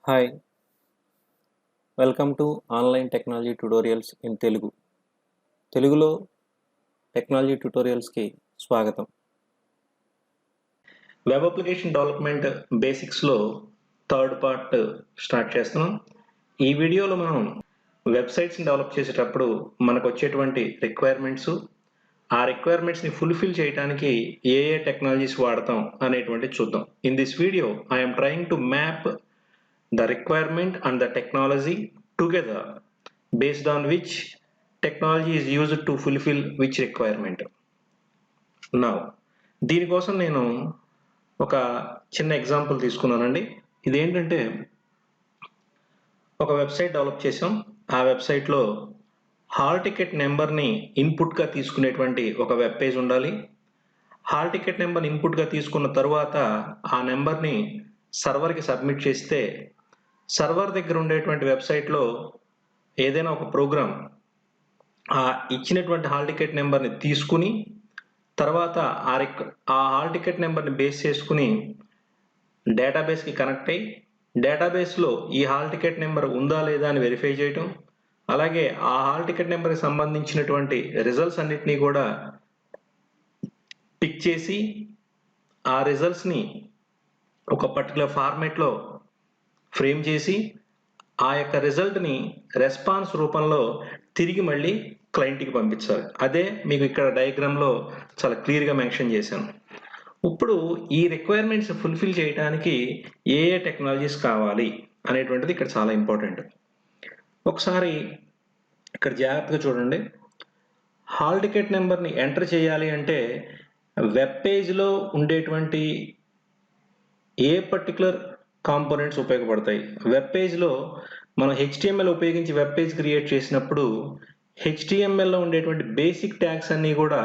Hi welcome to online technology tutorials in తెలుగులో technology ట్యుటోరియల్స్కి స్వాగతం. వెబ్ అప్లికేషన్ డెవలప్మెంట్ బేసిక్స్లో థర్డ్ పార్ట్ స్టార్ట్ చేస్తున్నాం. ఈ వీడియోలో మనం వెబ్సైట్స్ని డెవలప్ చేసేటప్పుడు మనకు వచ్చేటువంటి రిక్వైర్మెంట్స్, ఆ రిక్వైర్మెంట్స్ని ఫుల్ఫిల్ చేయడానికి ఏ టెక్నాలజీస్ వాడతాం అనేటువంటి చూద్దాం. In this video I'm trying to map the requirement and the technology together based on which technology is used to fulfill which requirement. Now దీనికోసం నేను ఒక చిన్న ఎగ్జాంపుల్ తీసుకున్నానండి. ఇదేంటంటే ఒక వెబ్సైట్ డెవలప్ చేసాం. ఆ వెబ్సైట్లో హాల్ టికెట్ నెంబర్ని ఇన్పుట్గా తీసుకునేటువంటి ఒక వెబ్ పేజ్ ఉండాలి. హాల్ టికెట్ నెంబర్ ఇన్పుట్గా తీసుకున్న తర్వాత ఆ నెంబర్ని సర్వర్కి సబ్మిట్ చేస్తే సర్వర్ దగ్గర ఉండేటువంటి వెబ్సైట్లో ఏదైనా ఒక ప్రోగ్రామ్ ఆ ఇచ్చినటువంటి హాల్ టికెట్ నెంబర్ని తీసుకుని తర్వాత ఆ హాల్ టికెట్ నెంబర్ని బేస్ చేసుకుని డేటాబేస్కి కనెక్ట్ అయ్యి డేటాబేస్లో ఈ హాల్ టికెట్ నెంబర్ ఉందా లేదా అని వెరిఫై చేయటం, అలాగే ఆ హాల్ టికెట్ నెంబర్కి సంబంధించినటువంటి రిజల్ట్స్ అన్నిటినీ కూడా పిక్ చేసి ఆ రిజల్ట్స్ని ఒక పర్టికులర్ ఫార్మేట్లో ఫ్రేమ్ చేసి ఆ యొక్క రిజల్ట్ని రెస్పాన్స్ రూపంలో తిరిగి మళ్ళీ క్లయింట్కి పంపించాలి. అదే మీకు ఇక్కడ డయాగ్రామ్లో చాలా క్లియర్గా మెన్షన్ చేశాను. ఇప్పుడు ఈ రిక్వైర్మెంట్స్ ఫుల్ఫిల్ చేయడానికి ఏ టెక్నాలజీస్ కావాలి అనేటువంటిది ఇక్కడ చాలా ఇంపార్టెంట్. ఒకసారి ఇక్కడ జాగ్రత్తగా చూడండి. హాల్ టికెట్ నెంబర్ని ఎంటర్ చేయాలి అంటే వెబ్ పేజ్లో ఉండేటువంటి ఏ పర్టికులర్ కాంపోనెంట్స్ ఉపయోగపడతాయి. వెబ్ పేజ్లో మనం HTML ఉపయోగించి వెబ్ పేజ్ క్రియేట్ చేసినప్పుడు HTMLలో ఉండేటువంటి బేసిక్ ట్యాగ్స్ అన్నీ కూడా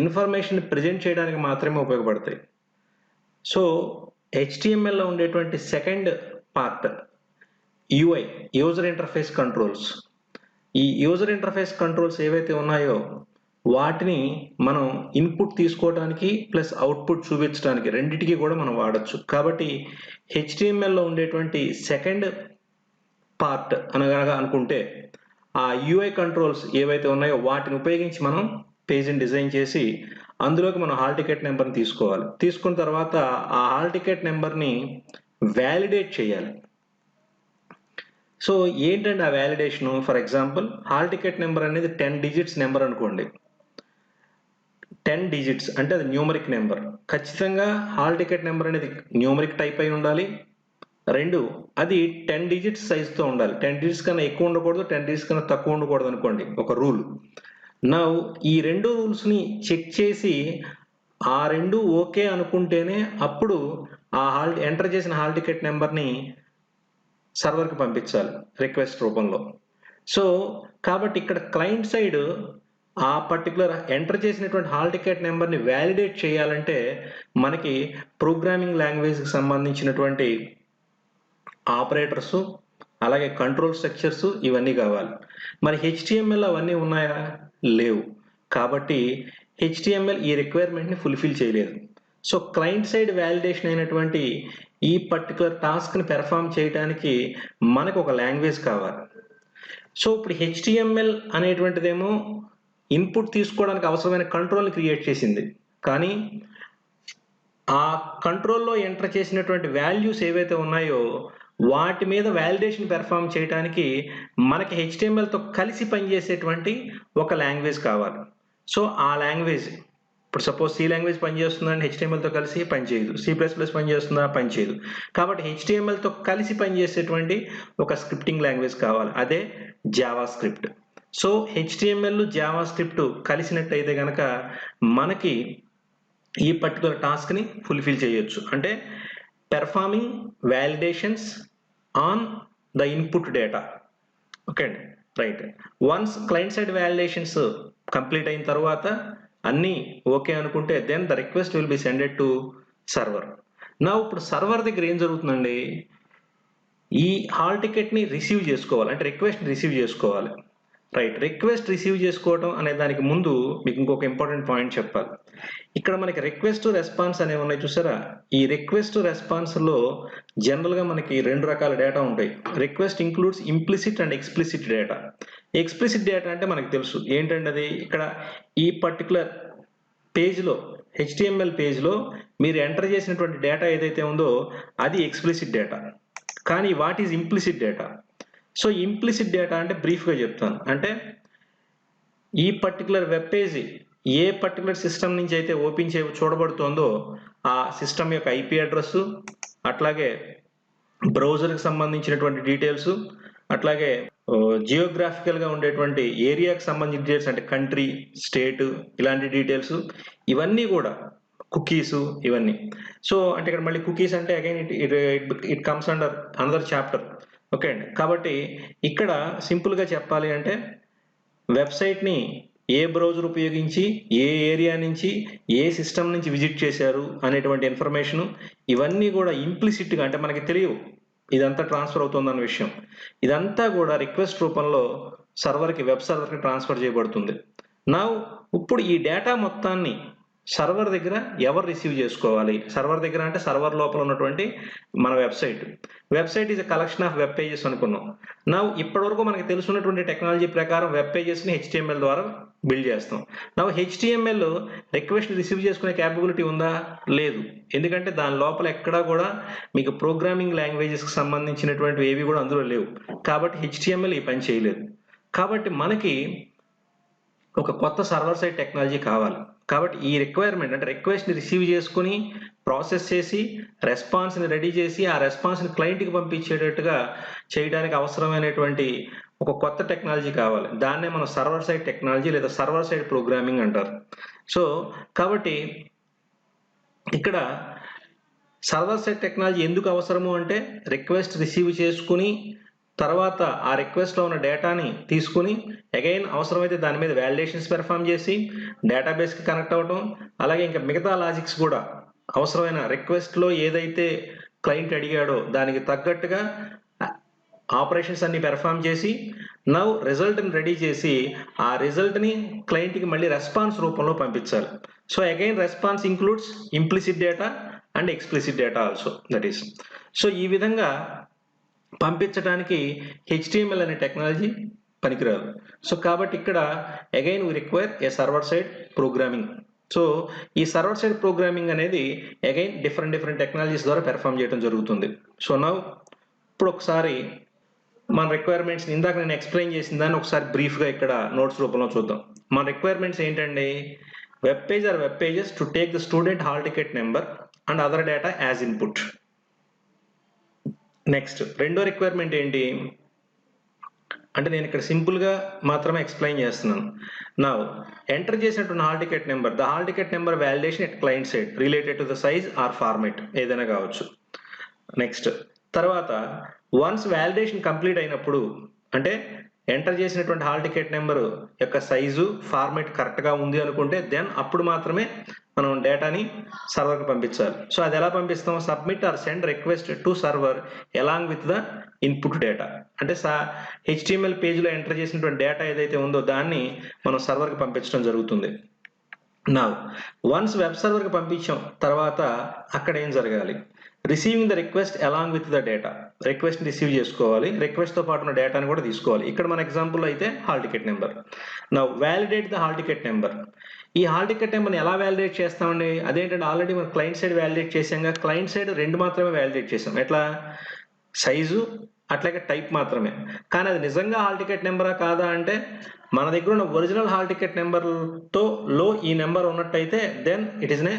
ఇన్ఫర్మేషన్ ప్రజెంట్ చేయడానికి మాత్రమే ఉపయోగపడతాయి. సో HTMLలో ఉండేటువంటి second part UI, user interface controls. ఈ యూజర్ ఇంటర్ఫేస్ కంట్రోల్స్ ఏవైతే ఉన్నాయో వాటిని మనం ఇన్పుట్ తీసుకోవడానికి ప్లస్ అవుట్పుట్ చూపించడానికి రెండింటికి కూడా మనం వాడచ్చు. కాబట్టి HTMLలో ఉండేటువంటి సెకండ్ పార్ట్ అనగా అనుకుంటే ఆ UI కంట్రోల్స్ ఏవైతే ఉన్నాయో వాటిని ఉపయోగించి మనం పేజ్ని డిజైన్ చేసి అందులోకి మనం హాల్ టికెట్ నెంబర్ని తీసుకోవాలి. తీసుకున్న తర్వాత ఆ హాల్ టికెట్ నెంబర్ని వ్యాలిడేట్ చేయాలి. సో ఏంటంటే ఆ వ్యాలిడేషను, for example hall ticket number అనేది 10 డిజిట్స్ నెంబర్ అనుకోండి. 10 డిజిట్స్ అంటే అది న్యూమరిక్ నెంబర్. ఖచ్చితంగా హాల్ టికెట్ నెంబర్ అనేది న్యూమరిక్ టైప్ అయి ఉండాలి. 2, అది 10 డిజిట్స్ సైజుతో ఉండాలి. 10 డిజిట్స్ కన్నా ఎక్కువ ఉండకూడదు, 10 డిజిట్స్ కన్నా తక్కువ ఉండకూడదు అనుకోండి, ఒక రూల్. నౌ ఈ 2 రూల్స్ని చెక్ చేసి ఆ 2 ఓకే అనుకుంటేనే అప్పుడు ఆ ఎంటర్ చేసిన హాల్ టికెట్ నెంబర్ని సర్వర్కి పంపించాలి రిక్వెస్ట్ రూపంలో. సో కాబట్టి ఇక్కడ క్లయింట్ సైడ్ ఆ పర్టికులర్ ఎంటర్ చేసినటువంటి హాల్ టికెట్ నెంబర్ని వ్యాలిడేట్ చేయాలంటే మనకి ప్రోగ్రామింగ్ లాంగ్వేజ్కి సంబంధించినటువంటి ఆపరేటర్స్, అలాగే కంట్రోల్ స్ట్రక్చర్స్ ఇవన్నీ కావాలి. మరి HTML అవన్నీ ఉన్నాయా? లేవు. కాబట్టి HTML ఈ రిక్వైర్మెంట్ని ఫుల్ఫిల్ చేయలేదు. సో క్లయింట్ సైడ్ వ్యాలిడేషన్ అయినటువంటి ఈ పర్టికులర్ టాస్క్ని పెర్ఫామ్ చేయడానికి మనకు ఒక లాంగ్వేజ్ కావాలి. సో ఇప్పుడు HTML అనేటువంటిదేమో ఇన్పుట్ తీసుకోవడానికి అవసరమైన కంట్రోల్ని క్రియేట్ చేసింది. కానీ ఆ కంట్రోల్లో ఎంటర్ చేసినటువంటి వాల్యూస్ ఏవైతే ఉన్నాయో వాటి మీద వ్యాలిడేషన్ పెర్ఫామ్ చేయడానికి మనకి HTMLతో కలిసి పనిచేసేటువంటి ఒక లాంగ్వేజ్ కావాలి. సో ఆ లాంగ్వేజ్ ఇప్పుడు సపోజ్ C లాంగ్వేజ్ పనిచేస్తుందంటే HTMLతో కలిసి పనిచేయదు, C++ పనిచేస్తుందా, పనిచేయదు. కాబట్టి HTMLతో కలిసి పనిచేసేటువంటి ఒక స్క్రిప్టింగ్ లాంగ్వేజ్ కావాలి, అదే JavaScript. So HTML JavaScript కలిసినట్టయితే కనుక మనకి ఈ పర్టికులర్ టాస్క్ని ఫుల్ఫిల్ చేయొచ్చు. అంటే performing validations on the input data. Okay అండి, right. Once client side validations complete అయిన తర్వాత అన్నీ ఓకే అనుకుంటే then the request will be sended to server. నా ఇప్పుడు సర్వర్ దగ్గర ఏం జరుగుతుందండి, ఈ హాల్ టికెట్ని రిసీవ్ చేసుకోవాలి, అంటే రిక్వెస్ట్ని రిసీవ్ చేసుకోవాలి. రైట్. రిక్వెస్ట్ రిసీవ్ చేసుకోవడం అనే దానికి ముందు మీకు ఇంకొక ఇంపార్టెంట్ పాయింట్ చెప్పాలి. ఇక్కడ మనకి రిక్వెస్ట్ రెస్పాన్స్ అనేవి ఉన్నాయి చూసారా? ఈ రిక్వెస్ట్ రెస్పాన్స్లో జనరల్గా మనకి 2 రకాల డేటా ఉంటాయి. Request includes implicit and explicit data. Explicit data అంటే మనకు తెలుసు ఏంటంటే అది ఇక్కడ ఈ పర్టికులర్ పేజ్లో HTML పేజ్లో మీరు ఎంటర్ చేసినటువంటి డేటా ఏదైతే ఉందో అది ఎక్స్ప్లిసిట్ డేటా. కానీ what is implicit data? So implicit data అంటే బ్రీఫ్గా చెప్తాను. అంటే ఈ పర్టికులర్ వెబ్ పేజ్ ఏ పర్టికులర్ సిస్టమ్ నుంచి అయితే ఓపెన్ చూడబడుతుందో ఆ సిస్టమ్ యొక్క IP అడ్రస్, అట్లాగే బ్రౌజర్కి సంబంధించినటువంటి డీటెయిల్స్, అట్లాగే జియోగ్రాఫికల్గా ఉండేటువంటి ఏరియాకి సంబంధించిన డీటెయిల్స్ అంటే కంట్రీ, స్టేట్, ఇలాంటి డీటెయిల్స్ ఇవన్నీ కూడా, కుకీస్ ఇవన్నీ. సో అంటే ఇక్కడ మళ్ళీ కుకీస్ అంటే again it comes under another chapter. Okay అండి. కాబట్టి ఇక్కడ సింపుల్గా చెప్పాలి అంటే వెబ్సైట్ని ఏ బ్రౌజర్ ఉపయోగించి ఏ ఏరియా నుంచి ఏ సిస్టమ్ నుంచి విజిట్ చేశారు అనేటువంటి ఇన్ఫర్మేషను ఇవన్నీ కూడా ఇంప్లిసిట్గా అంటే మనకి తెలియవు ఇదంతా ట్రాన్స్ఫర్ అవుతుందన్న విషయం. ఇదంతా కూడా రిక్వెస్ట్ రూపంలో వెబ్ సర్వర్కి ట్రాన్స్ఫర్ చేయబడుతుంది. ఇప్పుడు ఈ డేటా మొత్తాన్ని సర్వర్ దగ్గర ఎవరు రిసీవ్ చేసుకోవాలి? సర్వర్ దగ్గర అంటే సర్వర్ లోపల ఉన్నటువంటి మన website is a collection of web pages అనుకున్నాం. ఇప్పటివరకు మనకి తెలుసున్నటువంటి టెక్నాలజీ ప్రకారం వెబ్ పేజెస్ని HTML ద్వారా బిల్డ్ చేస్తాం. HTML రిక్వెస్ట్ రిసీవ్ చేసుకునే క్యాపబిలిటీ ఉందా? లేదు. ఎందుకంటే దాని లోపల ఎక్కడా కూడా మీకు ప్రోగ్రామింగ్ లాంగ్వేజెస్కి సంబంధించినటువంటి ఏవి కూడా అందులో లేవు. కాబట్టి HTML ఈ పని చేయలేదు. కాబట్టి మనకి ఒక కొత్త సర్వర్ సైడ్ టెక్నాలజీ కావాలి. కాబట్టి ఈ రిక్వైర్మెంట్ అంటే రిక్వెస్ట్ని రిసీవ్ చేసుకుని ప్రాసెస్ చేసి రెస్పాన్స్ని రెడీ చేసి ఆ రెస్పాన్స్ని క్లయింట్కి పంపించేటట్టుగా చేయడానికి అవసరమైనటువంటి ఒక కొత్త టెక్నాలజీ కావాలి. దాన్నే మనం సర్వర్ సైడ్ టెక్నాలజీ లేదా సర్వర్ సైడ్ ప్రోగ్రామింగ్ అంటారు. సో కాబట్టి ఇక్కడ సర్వర్ సైడ్ టెక్నాలజీ ఎందుకు అవసరము అంటే రిక్వెస్ట్ రిసీవ్ చేసుకుని తర్వాత ఆ రిక్వెస్ట్లో ఉన్న డేటాని తీసుకుని అగైన్ అవసరమైతే దాని మీద వ్యాలిడేషన్స్ పెర్ఫామ్ చేసి డేటాబేస్కి కనెక్ట్ అవ్వడం, అలాగే ఇంకా మిగతా లాజిక్స్ కూడా అవసరమైన రిక్వెస్ట్లో ఏదైతే క్లయింట్ అడిగాడో దానికి తగ్గట్టుగా ఆపరేషన్స్ అన్ని పెర్ఫామ్ చేసి రిజల్ట్ని రెడీ చేసి ఆ రిజల్ట్ని క్లయింట్కి మళ్ళీ రెస్పాన్స్ రూపంలో పంపించాలి. So again response includes implicit data and explicit data also that is. So ఈ విధంగా పంపించడానికి HTML అనే టెక్నాలజీ పనికిరాదు. సో కాబట్టి ఇక్కడ again we require a server side programming. So ఈ సర్వర్ సైడ్ ప్రోగ్రామింగ్ అనేది అగైన్ డిఫరెంట్ టెక్నాలజీస్ ద్వారా పెర్ఫామ్ చేయడం జరుగుతుంది. సో ఇప్పుడు ఒకసారి మన రిక్వైర్మెంట్స్ని ఇందాక నేను ఎక్స్ప్లెయిన్ చేసిన దాన్ని ఒకసారి బ్రీఫ్గా ఇక్కడ నోట్స్ రూపంలో చూద్దాం. మన రిక్వైర్మెంట్స్ ఏంటండి? Web page or web pages to take the student hall ticket number and other data as input. Next రెండో రిక్వైర్మెంట్ ఏంటి అంటే నేను ఇక్కడ సింపుల్గా మాత్రమే ఎక్స్ప్లెయిన్ చేస్తున్నాను. ఎంటర్ చేసినటువంటి hall ticket number, the hall ticket number validation at client side related to the size are format ఏదైనా కావచ్చు. నెక్స్ట్ తర్వాత వన్స్ వ్యాలిడేషన్ కంప్లీట్ అయినప్పుడు అంటే ఎంటర్ చేసినటువంటి హాల్ టికెట్ నెంబర్ యొక్క సైజు ఫార్మేట్ కరెక్ట్గా ఉంది అనుకుంటే దెన్ అప్పుడు మాత్రమే మనం డేటాని సర్వర్కి పంపించాలి. సో అది ఎలా పంపిస్తాం? Submit or send request to server along with the input data. అంటే HTML పేజ్లో ఎంటర్ చేసినటువంటి డేటా ఏదైతే ఉందో దాన్ని మనం సర్వర్కి పంపించడం జరుగుతుంది. వన్స్ వెబ్ సర్వర్కి పంపించాం తర్వాత అక్కడ ఏం జరగాలి? Receiving the request along with the data. రిక్వెస్ట్ని రిసీవ్ చేసుకోవాలి, రిక్వెస్ట్తో పాటు ఉన్న డేటాని కూడా తీసుకోవాలి. ఇక్కడ మన ఎగ్జాంపుల్లో అయితే hall ticket number. Validate the hall ticket number. ఈ హాల్ టికెట్ నెంబర్ని ఎలా వ్యాలిడేట్ చేస్తామండి? అదేంటంటే ఆల్రెడీ మనం క్లయింట్ సైడ్ వ్యాలిడేట్ చేసాం. క్లయింట్ సైడ్ 2 మాత్రమే వ్యాలిడేట్ చేసాం. ఎట్లా? సైజు అట్లాగే టైప్ మాత్రమే. కానీ అది నిజంగా హాల్ టికెట్ నెంబరా కాదా అంటే మన దగ్గర ఉన్న ఒరిజినల్ హాల్ టికెట్ నెంబర్తో ఈ నెంబర్ ఉన్నట్టయితే దెన్ ఇట్ ఈస్ నే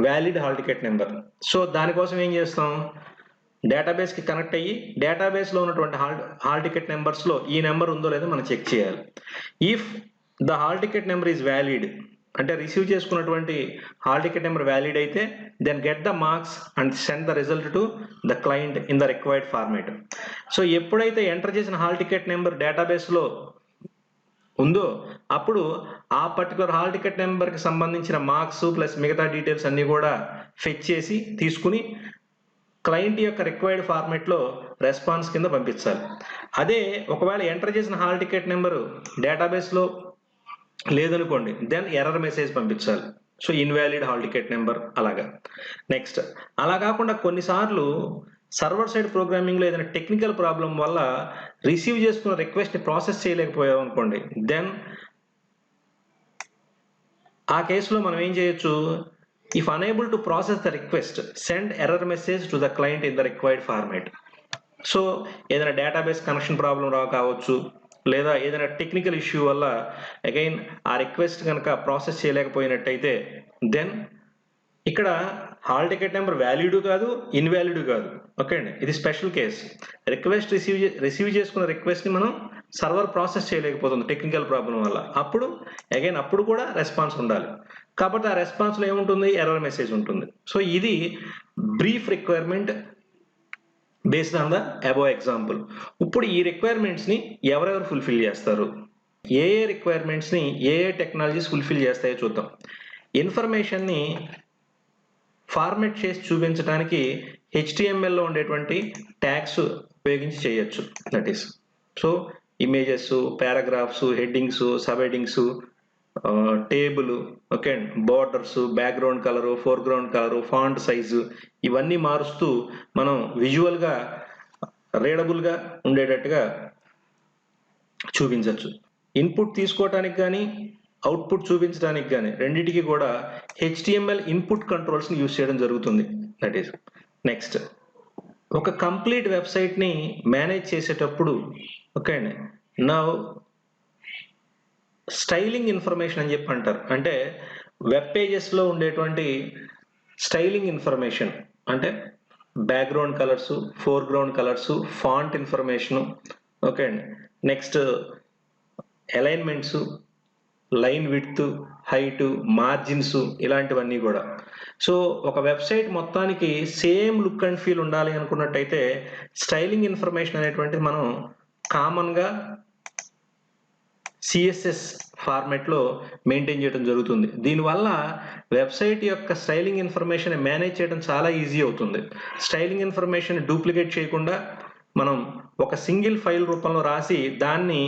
valid hall ticket number. So దానికోసం ఏం చేస్తాం? డేటాబేస్కి కనెక్ట్ అయ్యి డేటాబేస్లో ఉన్నటువంటి హాల్ టికెట్ నెంబర్స్లో ఈ నెంబర్ ఉందో లేదో మనం చెక్ చేయాలి. If the hall ticket number is valid అంటే రిసీవ్ చేసుకున్నటువంటి హాల్ టికెట్ నెంబర్ వ్యాలిడ్ అయితే then get the marks and send the result to the client in the required format. So ఎప్పుడైతే enter చేసిన hall ticket number డేటాబేస్లో ఉందో అప్పుడు ఆ particular hall ticket నెంబర్కి సంబంధించిన మార్క్స్ ప్లస్ మిగతా డీటెయిల్స్ అన్నీ కూడా ఫెచ్ చేసి తీసుకుని క్లయింట్ యొక్క రిక్వైర్డ్ ఫార్మాట్లో రెస్పాన్స్ కింద పంపించాలి. అదే ఒకవేళ ఎంటర్ చేసిన హాల్ టికెట్ నెంబరు డేటాబేస్లో లేదనుకోండి, దెన్ ఎర్రర్ మెసేజ్ పంపించాలి. So invalid hall ticket number అలాగా. నెక్స్ట్ అలా కాకుండా కొన్నిసార్లు సర్వర్ సైడ్ ప్రోగ్రామింగ్లో ఏదైనా టెక్నికల్ ప్రాబ్లం వల్ల రిసీవ్ చేసుకున్న రిక్వెస్ట్ని ప్రాసెస్ చేయలేకపోయాం అనుకోండి, దెన్ ఆ కేసులో మనం ఏం చేయొచ్చు, if unable to process the request send error message to the client in the required format. So ఏదైనా డేటాబేస్ కనెక్షన్ ప్రాబ్లం కావచ్చు, లేదా ఏదైనా టెక్నికల్ ఇష్యూ వల్ల అగైన్ ఆ రిక్వెస్ట్ కనుక ప్రాసెస్ చేయలేకపోయినట్టయితే, దెన్ ఇక్కడ హాల్ టికెట్ నెంబర్ వ్యాలిడ్ కాదు, ఇన్వాలిడ్ కాదు. ఓకే అండి, ఇది స్పెషల్ కేస్. రిక్వెస్ట్ రిసీవ్ చేసుకున్న రిక్వెస్ట్ని మనం సర్వర్ ప్రాసెస్ చేయలేకపోతుంది టెక్నికల్ ప్రాబ్లం వల్ల. అప్పుడు కూడా రెస్పాన్స్ ఉండాలి. కాబట్టి ఆ రెస్పాన్స్లో ఏముంటుంది, ఎర్రర్ మెసేజ్ ఉంటుంది. సో ఇది brief requirement based on the above example. ఇప్పుడు ఈ రిక్వైర్మెంట్స్ని ఎవరెవరు ఫుల్ఫిల్ చేస్తారు, ఏ రిక్వైర్మెంట్స్ని ఏ టెక్నాలజీస్ ఫుల్ఫిల్ చేస్తాయో చూద్దాం. ఇన్ఫర్మేషన్ని ఫార్మాట్ చేసి చూపించడానికి HTMLలో ఉండేటువంటి ట్యాగ్స్ ఉపయోగించి చేయొచ్చు. That is so images, paragraphs, headings, subheadings, table, okay అండి, borders, background colour, foreground colour, font size ఇవన్నీ మారుస్తూ మనం విజువల్గా రీడబుల్గా ఉండేటట్టుగా చూపించవచ్చు. ఇన్పుట్ తీసుకోవటానికి కానీ అవుట్పుట్ చూపించడానికి కానీ రెండింటికి కూడా HTML ఇన్పుట్ కంట్రోల్స్ని యూజ్ చేయడం జరుగుతుంది. దట్ ఈస్ నెక్స్ట్ ఒక కంప్లీట్ వెబ్సైట్ని మేనేజ్ చేసేటప్పుడు ఓకే అండి, నా స్టైలింగ్ ఇన్ఫర్మేషన్ అని చెప్పి అంటారు. అంటే వెబ్ పేజెస్లో ఉండేటువంటి స్టైలింగ్ ఇన్ఫర్మేషన్ అంటే background colours, foreground colours, font information, okay అండి, next alignments, line width, height, margins ఇలాంటివన్నీ కూడా. సో ఒక వెబ్సైట్ మొత్తానికి సేమ్ లుక్ అండ్ ఫీల్ ఉండాలి అనుకున్నట్టయితే స్టైలింగ్ ఇన్ఫర్మేషన్ అనేటువంటిది మనం కామన్గా CSS ఫార్మాట్లో మెయింటైన్ చేయడం జరుగుతుంది. దీనివల్ల వెబ్సైట్ యొక్క స్టైలింగ్ ఇన్ఫర్మేషన్ మేనేజ్ చేయడం చాలా ఈజీ అవుతుంది. స్టైలింగ్ ఇన్ఫర్మేషన్ డూప్లికేట్ చేయకుండా మనం ఒక సింగిల్ ఫైల్ రూపంలో రాసి దాన్ని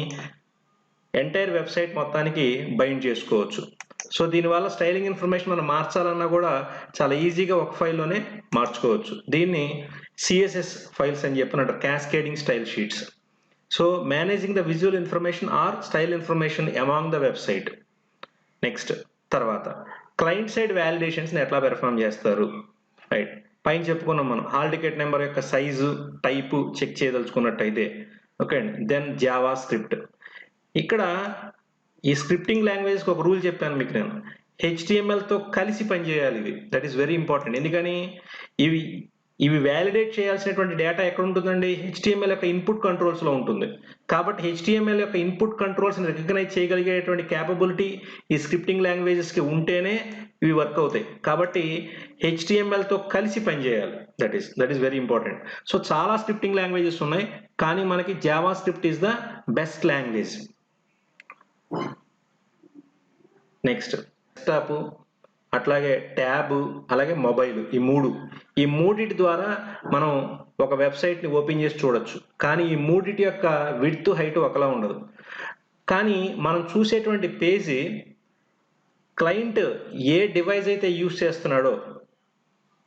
ఎంటైర్ వెబ్సైట్ మొత్తానికి బైండ్ చేసుకోవచ్చు. సో దీనివల్ల స్టైలింగ్ ఇన్ఫర్మేషన్ మనం మార్చాలన్నా కూడా చాలా ఈజీగా ఒక ఫైల్లోనే మార్చుకోవచ్చు. దీన్ని CSS ఫైల్స్ అని చెప్పినట్టు cascading style sheets. So managing the visual information are style information among the website. Next తర్వాత క్లయింట్ సైడ్ వ్యాలిడేషన్స్ని ఎట్లా పెర్ఫామ్ చేస్తారు, రైట్. పైన చెప్పుకున్నాం మనం హాల్ టికెట్ నెంబర్ యొక్క సైజు, టైపు చెక్ చేయదలుచుకున్నట్టయితే, ఓకే అండి, దెన్ జావా స్క్రిప్ట్. ఇక్కడ ఈ స్క్రిప్టింగ్ లాంగ్వేజ్కి ఒక రూల్ చెప్పాను మీకు నేను, HTMLతో కలిసి పనిచేయాలి ఇవి. That is very important. ఎందుకని ఇవి వ్యాలిడేట్ చేయాల్సినటువంటి డేటా ఎక్కడ ఉంటుందండి, HTML యొక్క ఇన్పుట్ కంట్రోల్స్లో ఉంటుంది. కాబట్టి HTML యొక్క ఇన్పుట్ కంట్రోల్స్ని రికగ్నైజ్ చేయగలిగేటువంటి క్యాపబిలిటీ ఈ స్క్రిప్టింగ్ లాంగ్వేజెస్కి ఉంటేనే ఇవి వర్క్ అవుతాయి. కాబట్టి HTMLతో కలిసి పనిచేయాలి. That is very important. So చాలా స్క్రిప్టింగ్ లాంగ్వేజెస్ ఉన్నాయి, కానీ మనకి Java script is the best language. Next desktop, అట్లాగే ట్యాబ్, అలాగే మొబైల్, ఈ మూడిటి ద్వారా మనం ఒక వెబ్సైట్ని ఓపెన్ చేసి చూడొచ్చు. కానీ ఈ మూడిటి యొక్క విడ్త్, హైట్ ఒకలా ఉండదు. కానీ మనం చూసేటువంటి పేజీ క్లయింట్ ఏ డివైస్ అయితే యూజ్ చేస్తున్నాడో,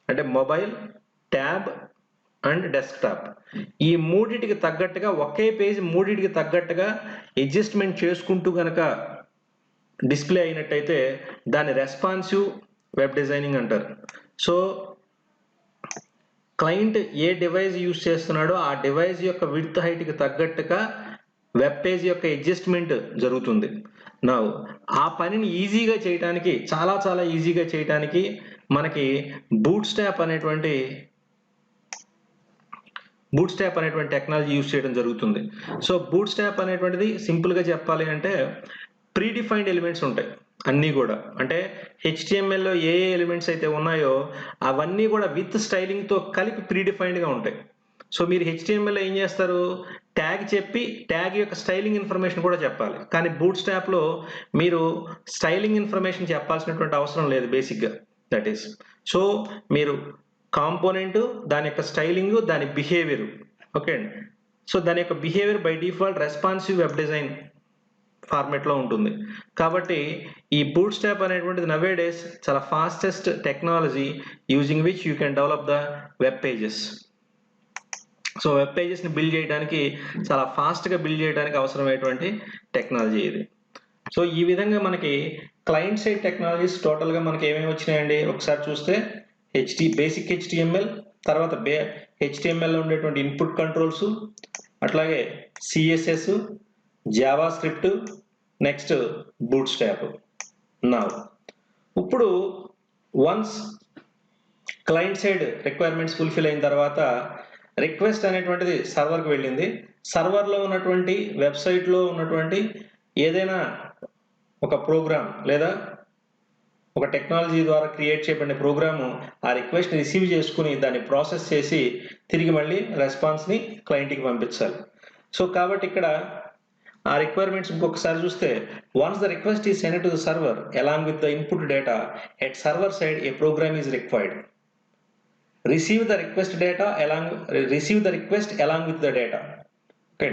అంటే మొబైల్, ట్యాబ్ అండ్ డెస్క్టాప్, ఈ మూడిటికి తగ్గట్టుగా ఒకే పేజ్ మూడిటికి తగ్గట్టుగా అడ్జస్ట్మెంట్ చేసుకుంటూ కనుక డిస్ప్లే అయినట్టయితే దాన్ని రెస్పాన్సివ్ వెబ్ డిజైనింగ్ అంటారు. సో క్లయింట్ ఏ డివైస్ యూజ్ చేస్తున్నాడో ఆ డివైస్ యొక్క విడ్త్, హైట్కి తగ్గట్టుగా వెబ్ పేజ్ యొక్క అడ్జస్ట్మెంట్ జరుగుతుంది. నా ఆ పనిని ఈజీగా చేయడానికి, చాలా ఈజీగా చేయడానికి మనకి బూట్ స్ట్రాప్ అనేటువంటి టెక్నాలజీ యూజ్ చేయడం జరుగుతుంది. సో బూట్ స్ట్రాప్ అనేటువంటిది సింపుల్గా చెప్పాలి అంటే ప్రీ డిఫైన్డ్ ఎలిమెంట్స్ ఉంటాయి అన్నీ కూడా. అంటే HTMLలో ఏ ఎలిమెంట్స్ అయితే ఉన్నాయో అవన్నీ కూడా విత్ స్టైలింగ్తో కలిపి ప్రీ డిఫైన్డ్గా ఉంటాయి. సో మీరు HTMLలో ఏం చేస్తారు, ట్యాగ్ చెప్పి ట్యాగ్ యొక్క స్టైలింగ్ ఇన్ఫర్మేషన్ కూడా చెప్పాలి. కానీ బూట్ స్ట్రాప్లో మీరు స్టైలింగ్ ఇన్ఫర్మేషన్ చెప్పాల్సినటువంటి అవసరం లేదు బేసిక్గా. దట్ ఈస్ సో మీరు కాంపోనెంట్, దాని యొక్క స్టైలింగ్, దాని బిహేవియర్. ఓకే అండి. సో దాని యొక్క behaviour by default responsive web design ఫార్మేట్లో ఉంటుంది. కాబట్టి ఈ బూట్ స్ట్రాప్ అనేటువంటిది నవే డేస్ చాలా fastest technology using which you can develop the web pages. So web పేజెస్ని బిల్డ్ చేయడానికి చాలా ఫాస్ట్గా బిల్డ్ చేయడానికి అవసరమైనటువంటి టెక్నాలజీ ఇది. సో ఈ విధంగా మనకి క్లయింట్ సైడ్ టెక్నాలజీస్ టోటల్గా మనకి ఏమేమి వచ్చినాయండి ఒకసారి చూస్తే బేసిక్ హెచ్టిఎంఎల్, తర్వాత హెచ్టిఎంఎల్లో ఉండేటువంటి ఇన్పుట్ కంట్రోల్స్, అట్లాగే CSS, JavaScript, next Bootstrap. ఇప్పుడు once client side requirements fulfil అయిన తర్వాత రిక్వెస్ట్ అనేటువంటిది సర్వర్కి వెళ్ళింది. సర్వర్లో ఉన్నటువంటి వెబ్సైట్లో ఉన్నటువంటి ఏదైనా ఒక ప్రోగ్రామ్ లేదా ఒక టెక్నాలజీ ద్వారా క్రియేట్ చేయబడిన ప్రోగ్రాము ఆ రిక్వెస్ట్ని రిసీవ్ చేసుకుని దాన్ని ప్రాసెస్ చేసి తిరిగి మళ్ళీ రెస్పాన్స్ని క్లయింట్కి పంపించాలి. సో కాబట్టి ఇక్కడ ఆ రిక్వైర్మెంట్స్ ఇంకొకసారి చూస్తే once the request is send to the server along with the input data at server side a program is required. receive the request along with the data. Okay.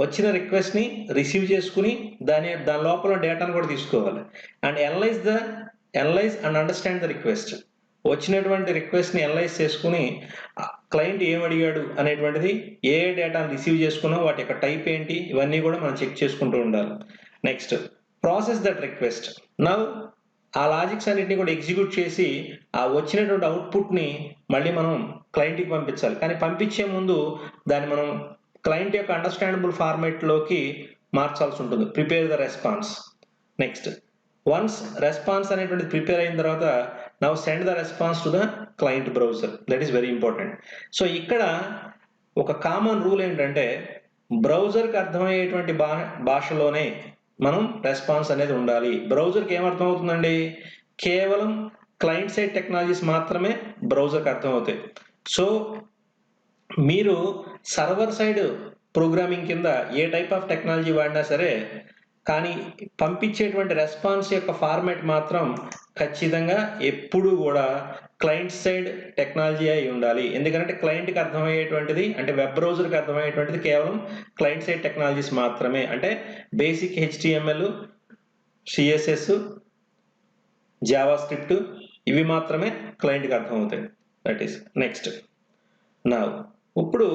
వచ్చిన రిక్వెస్ట్ని రిసీవ్ చేసుకుని దాని లోపల డేటాను కూడా తీసుకోవాలి. And analyse and understand the request. వచ్చినటువంటి రిక్వెస్ట్ని analyse చేసుకుని client ఏం అడిగాడు అనేటువంటిది, ఏ డేటాను రిసీవ్ చేసుకున్నాం, వాటి యొక్క టైప్ ఏంటి, ఇవన్నీ కూడా మనం చెక్ చేసుకుంటూ ఉండాలి. Next process that request. Now ఆ లాజిక్స్ అన్నింటినీ కూడా ఎగ్జిక్యూట్ చేసి ఆ వచ్చినటువంటి అవుట్పుట్ని మళ్ళీ మనం క్లయింట్కి పంపించాలి. కానీ పంపించే ముందు దాన్ని మనం క్లయింట్ యొక్క అండర్స్టాండబుల్ ఫార్మాట్లోకి మార్చాల్సి ఉంటుంది. Prepare the response. Next once response అనేటువంటిది ప్రిపేర్ అయిన తర్వాత now send the response to the client browser. That is very important. So ఇక్కడ ఒక కామన్ రూల్ ఏంటంటే బ్రౌజర్కి అర్థమయ్యేటువంటి భాషలోనే మనం రెస్పాన్స్ అనేది ఉండాలి. బ్రౌజర్కి ఏమర్థం అవుతుందండి? కేవలం క్లయింట్ సైడ్ టెక్నాలజీస్ మాత్రమే బ్రౌజర్కి అర్థమవుతాయి. సో మీరు సర్వర్ సైడ్ ప్రోగ్రామింగ్ కింద ఏ టైప్ ఆఫ్ టెక్నాలజీ వాడినా సరే, కానీ పంపించేటువంటి రెస్పాన్స్ యొక్క ఫార్మాట్ మాత్రం ఖచ్చితంగా ఎప్పుడు కూడా క్లయింట్ సైడ్ టెక్నాలజీ అయి ఉండాలి. ఎందుకంటే క్లయింట్కి అర్థమయ్యేటువంటిది, అంటే వెబ్ బ్రౌజర్కి అర్థమయ్యేటువంటిది కేవలం క్లయింట్ సైడ్ టెక్నాలజీస్ మాత్రమే. అంటే basic HTML, CSS, Java script ఇవి మాత్రమే క్లయింట్కి అర్థమవుతాయి. That is next. నా ఇప్పుడు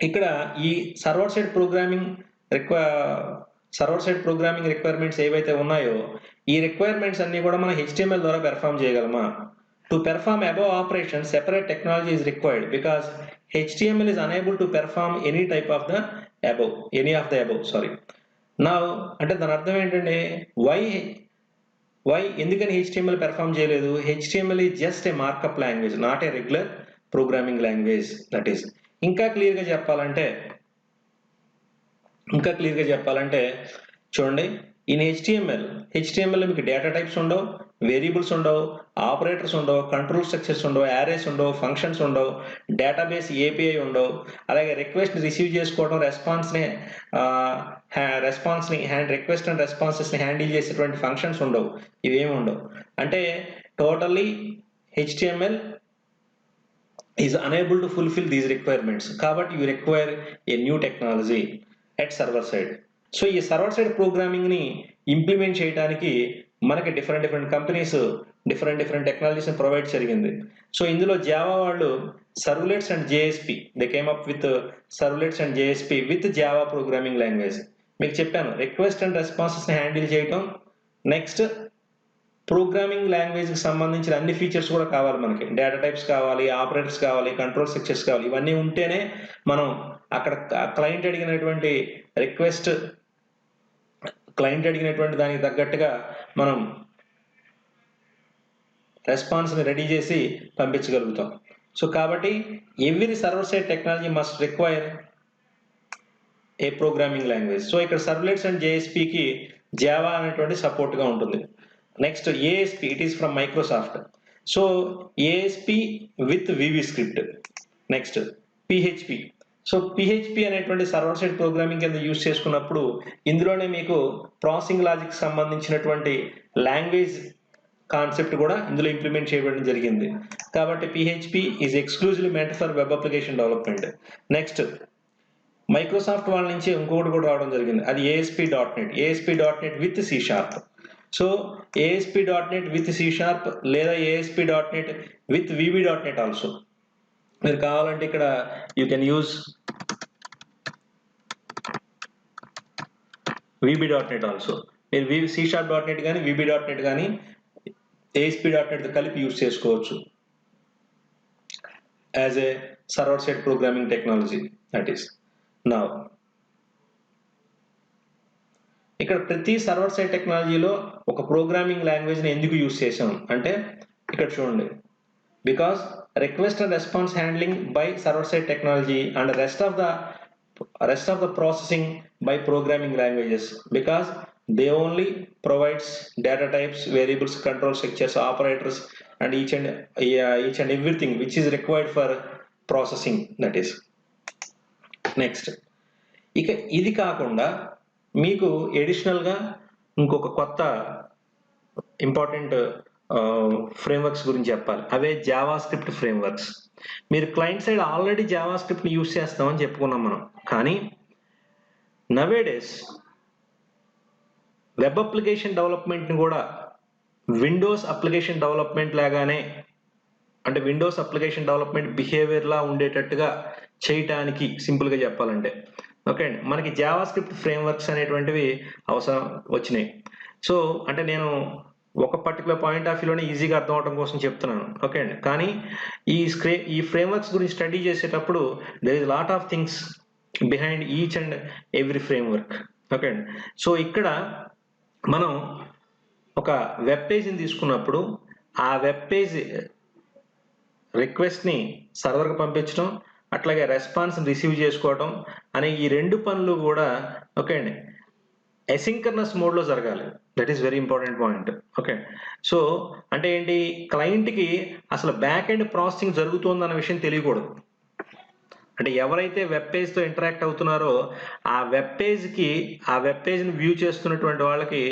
ఇక్కడ ఈ సర్వర్ సైడ్ ప్రోగ్రామింగ్ రిక్వైర్మెంట్స్ ఏవైతే ఉన్నాయో ఈ రిక్వైర్మెంట్స్ అన్ని కూడా మనం HTML ద్వారా పెర్ఫామ్ చేయగలమా? To perform above operation separate technology is required because HTML is unable to perform any type of the above, Now అంటే దాని అర్థం ఏంటంటే why ఎందుకని HTML పెర్ఫామ్ చేయలేదు? HTML is just a markup language, not a regular programming language. That is. ఇంకా క్లియర్గా చెప్పాలంటే చూడండి, ఇన్ హెచ్టిఎంఎల్ మీకు డేటా టైప్స్ ఉండవు, వేరియబుల్స్ ఉండవు, ఆపరేటర్స్ ఉండవు, కంట్రోల్ స్ట్రక్చర్స్ ఉండవు, యారేస్ ఉండవు, ఫంక్షన్స్ ఉండవు, డేటాబేస్ API ఉండవు, అలాగే రిక్వెస్ట్ని రిసీవ్ చేసుకోవడం, రిక్వెస్ట్ అండ్ రెస్పాన్సెస్ని హ్యాండిల్ చేసేటువంటి ఫంక్షన్స్ ఉండవు, ఇవేమి ఉండవు. అంటే totally HTML is unable to fulfill these requirements. కాబట్టి you require a new technology at server side. So ఈ సర్వర్ సైడ్ ప్రోగ్రామింగ్ని ఇంప్లిమెంట్ చేయడానికి మనకి డిఫరెంట్ కంపెనీస్ డిఫరెంట్ టెక్నాలజీస్ని ప్రొవైడ్ జరిగింది. సో ఇందులో జావా వాళ్ళు servlets and JSP, they came up with servlets and JSP with Java programming language. మీకు చెప్పాను request and రెస్పాన్సెస్ని handle చేయటం, next programming లాంగ్వేజ్కి సంబంధించిన అన్ని ఫీచర్స్ కూడా కావాలి మనకి. డేటా టైప్స్ కావాలి, ఆపరేటర్స్ కావాలి, కంట్రోల్ స్ట్రక్చర్స్ కావాలి. ఇవన్నీ ఉంటేనే మనం అక్కడ క్లయింట్ అడిగినటువంటి దానికి తగ్గట్టుగా మనం రెస్పాన్స్ని రెడీ చేసి పంపించగలుగుతాం. సో కాబట్టి every server side technology must require ఏ ప్రోగ్రామింగ్ లాంగ్వేజ్. సో ఇక్కడ సర్వ్లెట్స్ అండ్ JSPకి జావా అనేటువంటి సపోర్ట్గా ఉంటుంది. Next ASP, it is from Microsoft. So ASP with VB script. Next PHP. So PHP అనేటువంటి సర్వర్ సైడ్ ప్రోగ్రామింగ్ కింద use చేసుకున్నప్పుడు ఇందులోనే మీకు processing logic సంబంధించినటువంటి కాన్సెప్ట్ కూడా ఇందులో ఇంప్లిమెంట్ చేయబడడం జరిగింది. కాబట్టి PHP is exclusively meant for web application development. Next Microsoft వాళ్ళ నుంచి ఇంకొకటి కూడా రావడం జరిగింది, అది ASP.NET with C#. So ASP.NET with C# లేదా ASP.NET విత్ VB.NET ఆల్సో. మీరు కావాలంటే ఇక్కడ you can use VB.NET also. మీరు C#.NET కానీ VB.NET కానీ ASP.NET కలిపి యూజ్ చేసుకోవచ్చు as a server side programming technology. That is now ఇక్కడ ప్రతి సర్వర్ సైడ్ టెక్నాలజీలో ఒక ప్రోగ్రామింగ్ లాంగ్వేజ్ని ఎందుకు యూజ్ చేసాం అంటే ఇక్కడ చూడండి, because request and response handling by server side technology and rest of the processing by programming languages, because they only provides data types, variables, control structures, operators and each and everything which is required for processing. That is next. ఇక ఇది కాకుండా మీకు ఎడిషనల్గా ఇంకొక కొత్త important frameworks గురించి చెప్పాలి, అవే JavaScript frameworks. మీరు క్లయింట్ సైడ్ ఆల్రెడీ జావా స్క్రిప్ట్ని యూజ్ చేస్తామని చెప్పుకున్నాం మనం, కానీ నవేడేస్ వెబ్ అప్లికేషన్ డెవలప్మెంట్ని కూడా విండోస్ అప్లికేషన్ డెవలప్మెంట్ లాగానే, అంటే విండోస్ అప్లికేషన్ డెవలప్మెంట్ బిహేవియర్లా ఉండేటట్టుగా చేయటానికి సింపుల్గా చెప్పాలంటే ఓకే అండి, మనకి జావా స్క్రిప్ట్ ఫ్రేమ్వర్క్స్ అనేటువంటివి అవసరం వచ్చినాయి. సో అంటే నేను ఒక పర్టికులర్ పాయింట్ ఆఫ్ వ్యూలోనే ఈజీగా అర్థం అవడం కోసం చెప్తున్నాను ఓకే అండి. కానీ ఈ ఫ్రేమ్వర్క్స్ గురించి స్టడీ చేసేటప్పుడు there is lot of things behind each and every framework okay అండి. సో ఇక్కడ మనం ఒక వెబ్ పేజ్ని తీసుకున్నప్పుడు ఆ వెబ్ పేజ్ రిక్వెస్ట్ని సర్వర్కి పంపించడం, అట్లాగే రెస్పాన్స్ రిసీవ్ చేసుకోవడం అనే ఈ రెండు పనులు కూడా ఓకే అండి ఎసింక్రనస్ మోడ్లో జరగాలి. That is very important point okay. So అంటే ఏంటి, క్లయింట్కి అసలు బ్యాక్ ఎండ్ ప్రాసెసింగ్ జరుగుతుందన్న విషయం తెలియకూడదు. అంటే ఎవరైతే వెబ్ పేజ్తో ఇంటరాక్ట్ అవుతున్నారో ఆ వెబ్ పేజ్ని వ్యూ చేస్తున్నటువంటి వాళ్ళకి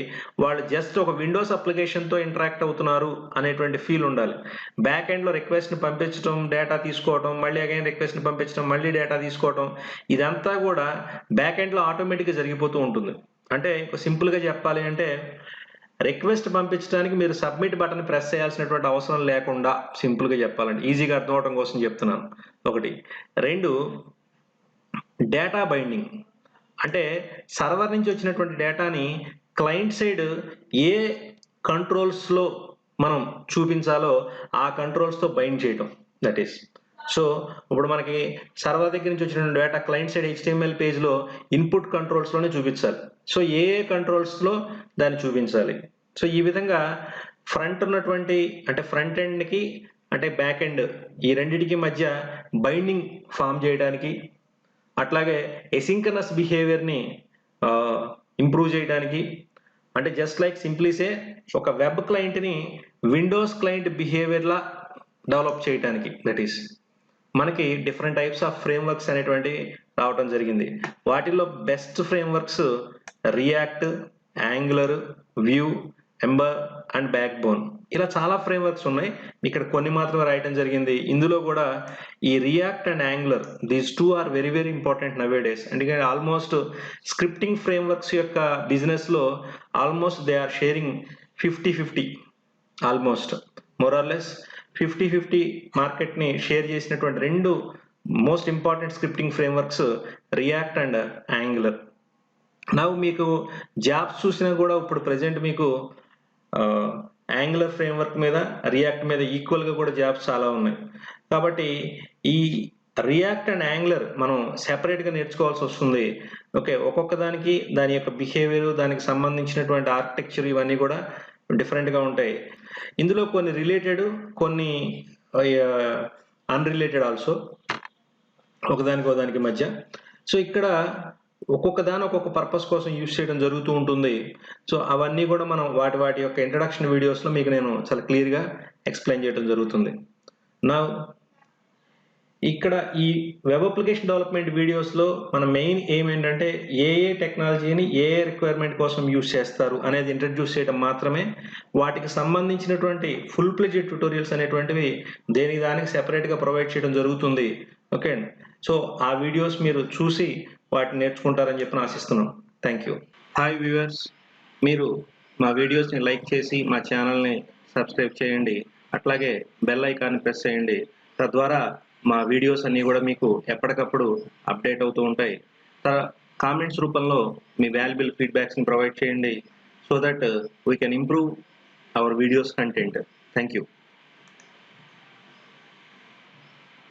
వాళ్ళు జస్ట్ ఒక విండోస్ అప్లికేషన్తో ఇంటరాక్ట్ అవుతున్నారు అనేటువంటి ఫీల్ ఉండాలి. బ్యాక్ ఎండ్లో రిక్వెస్ట్ని పంపించడం, డేటా తీసుకోవడం, మళ్ళీ అగైన్ రిక్వెస్ట్ని పంపించడం, మళ్ళీ డేటా తీసుకోవడం, ఇదంతా కూడా బ్యాక్ ఎండ్లో ఆటోమేటిక్గా జరిగిపోతూ ఉంటుంది. అంటే సింపుల్గా చెప్పాలి అంటే రిక్వెస్ట్ పంపించడానికి మీరు సబ్మిట్ బటన్ ప్రెస్ చేయాల్సినటువంటి అవసరం లేకుండా, సింపుల్గా చెప్పాలంటే ఈజీగా అర్థం అవడం కోసం చెప్తున్నాను ఒకటి. రెండు, డేటా బైండింగ్, అంటే సర్వర్ నుంచి వచ్చినటువంటి డేటాని క్లయింట్ సైడ్ ఏ కంట్రోల్స్లో మనం చూపించాలో ఆ కంట్రోల్స్తో బైండ్ చేయడం. దట్ ఈస్ సో ఇప్పుడు మనకి సర్వర్ దగ్గర నుంచి వచ్చిన డేటా క్లయింట్ సైడ్ HTML పేజ్లో ఇన్పుట్ కంట్రోల్స్లోనే చూపించాలి. సో ఏ కంట్రోల్స్లో దాన్ని చూపించాలి. సో ఈ విధంగా ఫ్రంట్ ఉన్నటువంటి అంటే ఫ్రంట్ ఎండ్కి అంటే బ్యాక్ ఎండ్ ఈ రెండింటికి మధ్య బైండింగ్ ఫామ్ చేయడానికి, అట్లాగే ఎసింక్రనస్ బిహేవియర్ని ఇంప్రూవ్ చేయడానికి, అంటే జస్ట్ లైక్ సింప్లీసే ఒక వెబ్ క్లయింట్ని విండోస్ క్లయింట్ బిహేవియర్లా డెవలప్ చేయడానికి. దట్ ఈస్ మనకి డిఫరెంట్ టైప్స్ ఆఫ్ ఫ్రేమ్వర్క్స్ అనేటువంటి రావడం జరిగింది. వాటిల్లో best frameworks react, angular, view, ఎంబర్ and back bone, ఇలా చాలా ఫ్రేమ్వర్క్స్ ఉన్నాయి. ఇక్కడ కొన్ని మాత్రమే రాయటం జరిగింది. ఇందులో కూడా ఈ React and Angular, these two are very very important nowadays. ఎందుకంటే ఆల్మోస్ట్ స్క్రిప్టింగ్ ఫ్రేమ్వర్క్స్ యొక్క బిజినెస్లో almost they are sharing 50-50, almost more or less 50-50 మార్కెట్ని షేర్ చేసినటువంటి రెండు most important scripting frameworks React and Angular. నాకు మీకు జాబ్స్ చూసినా కూడా ఇప్పుడు ప్రజెంట్ మీకు యాంగులర్ ఫ్రేమ్వర్క్ మీద రియాక్ట్ మీద ఈక్వల్గా కూడా జాబ్స్ చాలా ఉన్నాయి. కాబట్టి ఈ రియాక్ట్ అండ్ యాంగులర్ మనం సెపరేట్గా నేర్చుకోవాల్సి వస్తుంది. ఓకే, ఒక్కొక్క దానికి దాని యొక్క బిహేవియర్, దానికి సంబంధించినటువంటి ఆర్కిటెక్చర్ ఇవన్నీ కూడా డిఫరెంట్గా ఉంటాయి. ఇందులో కొన్ని రిలేటెడ్, కొన్ని అన్రిలేటెడ్ ఆల్సో, ఒకదానికి మధ్య. సో ఇక్కడ ఒక్కొక్క దాని ఒక్కొక్క పర్పస్ కోసం యూజ్ చేయడం జరుగుతూ ఉంటుంది. సో అవన్నీ కూడా మనం వాటి యొక్క ఇంట్రడక్షన్ వీడియోస్లో మీకు నేను చాలా క్లియర్గా ఎక్స్ప్లెయిన్ చేయడం జరుగుతుంది. నా ఇక్కడ ఈ వెబ్ అప్లికేషన్ డెవలప్మెంట్ వీడియోస్లో మన మెయిన్ ఎయిమ్ ఏంటంటే ఏ టెక్నాలజీని ఏ రిక్వైర్మెంట్ కోసం యూస్ చేస్తారు అనేది ఇంట్రడ్యూస్ చేయడం మాత్రమే. వాటికి సంబంధించినటువంటి ఫుల్ ప్లెడ్జ్డ్ ట్యుటోరియల్స్ అనేటువంటివి దానికి సెపరేట్గా ప్రొవైడ్ చేయడం జరుగుతుంది. ఓకే అండి. సో ఆ వీడియోస్ మీరు చూసి వాటిని నేర్చుకుంటారని చెప్పి ఆశిస్తున్నాం. Thank you. హాయ్ వ్యూవర్స్, మీరు మా వీడియోస్ని లైక్ చేసి మా ఛానల్ని సబ్స్క్రైబ్ చేయండి. అట్లాగే బెల్ ఐకాన్ని ప్రెస్ చేయండి. తద్వారా మా వీడియోస్ అన్నీ కూడా మీకు ఎప్పటికప్పుడు అప్డేట్ అవుతూ ఉంటాయి. కామెంట్స్ రూపంలో మీ వాల్యుబుల్ ఫీడ్బ్యాక్స్ని ప్రొవైడ్ చేయండి, so that we can improve our videos content. Thank you.